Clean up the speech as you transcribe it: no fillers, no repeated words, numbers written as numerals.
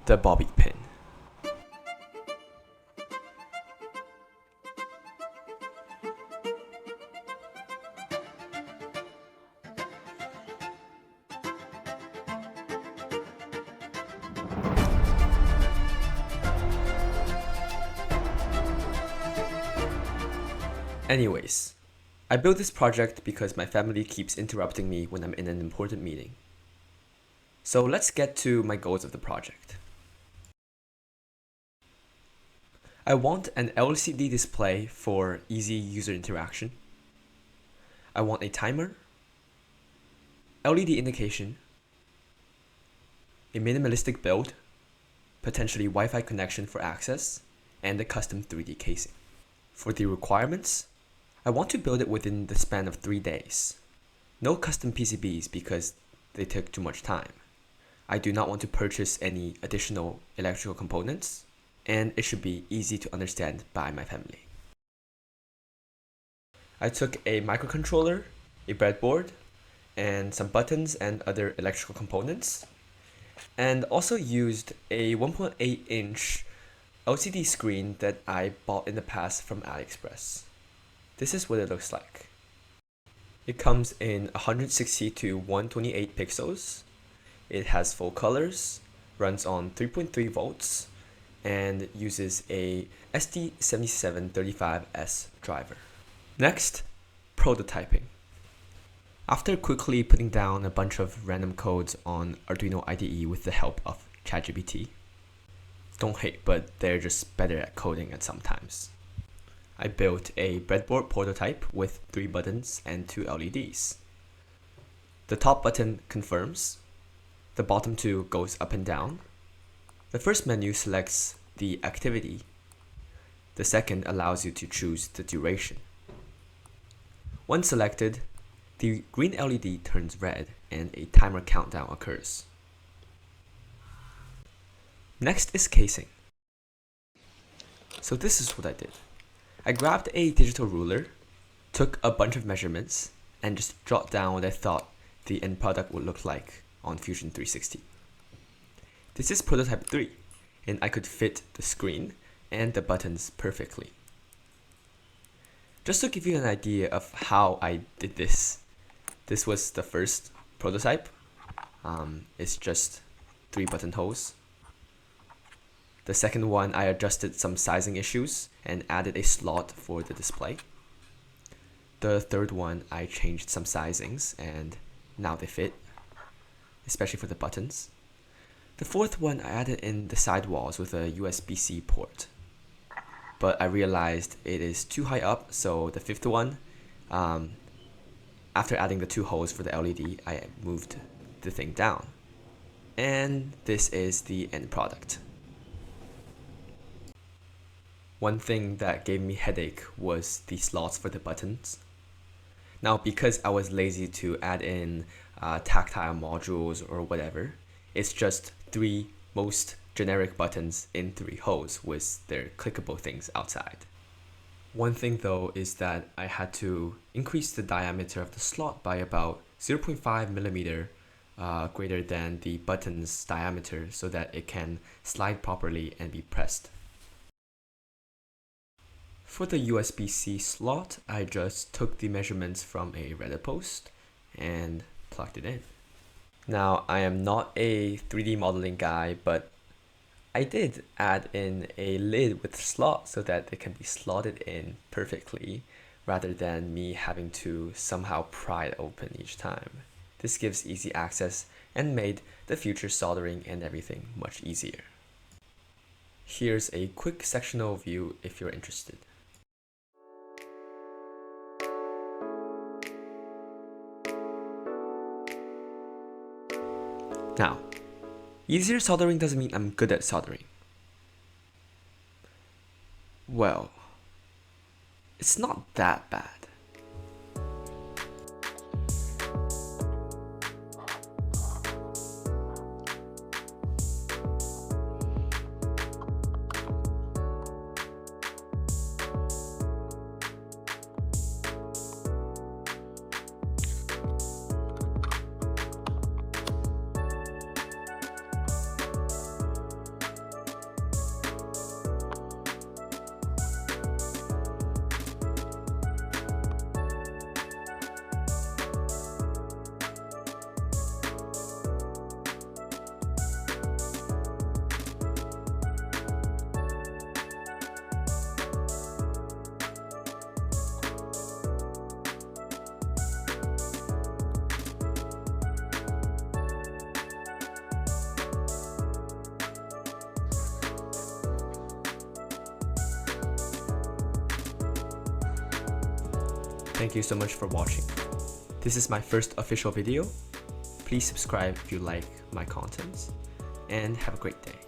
the bobby pin. Anyways, I built this project because my family keeps interrupting me when I'm in an important meeting. So let's get to my goals of the project. I want an LCD display for easy user interaction. I want a timer, LED indication, a minimalistic build, potentially Wi-Fi connection for access, and a custom 3D casing. For the requirements, I want to build it within the span of 3 days. No custom PCBs because they took too much time. I do not want to purchase any additional electrical components, and it should be easy to understand by my family. I took a microcontroller, a breadboard, and some buttons and other electrical components, and also used a 1.8-inch LCD screen that I bought in the past from AliExpress. This is what it looks like. It comes in 160 to 128 pixels. It has full colors, runs on 3.3 volts, and uses a ST7735S driver. Next, prototyping. After quickly putting down a bunch of random codes on Arduino IDE with the help of ChatGPT, don't hate, but they're just better at coding at sometimes. I built a breadboard prototype with 3 buttons and 2 LEDs. The top button confirms. The bottom 2 goes up and down. The first menu selects the activity. The second allows you to choose the duration. Once selected, the green LED turns red and a timer countdown occurs. Next is casing. So this is what I did. I grabbed a digital ruler, took a bunch of measurements, and just jotted down what I thought the end product would look like on Fusion 360. This is prototype 3, and I could fit the screen and the buttons perfectly. Just to give you an idea of how I did this, this was the first prototype. It's just 3 button holes. The second one, I adjusted some sizing issues and added a slot for the display. The third one, I changed some sizings and now they fit, especially for the buttons. The fourth one, I added in the sidewalls with a USB-C port, but I realized it is too high up, so the fifth one, after adding the 2 holes for the LED, I moved the thing down. And this is the end product. One thing that gave me headache was the slots for the buttons. Now, because I was lazy to add in tactile modules or whatever, it's just 3 most generic buttons in 3 holes with their clickable things outside. One thing though is that I had to increase the diameter of the slot by about 0.5 millimeter greater than the button's diameter so that it can slide properly and be pressed. For the USB-C slot, I just took the measurements from a Reddit post and plugged it in. Now, I am not a 3D modeling guy, but I did add in a lid with slot so that it can be slotted in perfectly rather than me having to somehow pry it open each time. This gives easy access and made the future soldering and everything much easier. Here's a quick sectional view if you're interested. Now, easier soldering doesn't mean I'm good at soldering. Well, it's not that bad. Thank you so much for watching. This is my first official video. Please subscribe if you like my contents, and have a great day.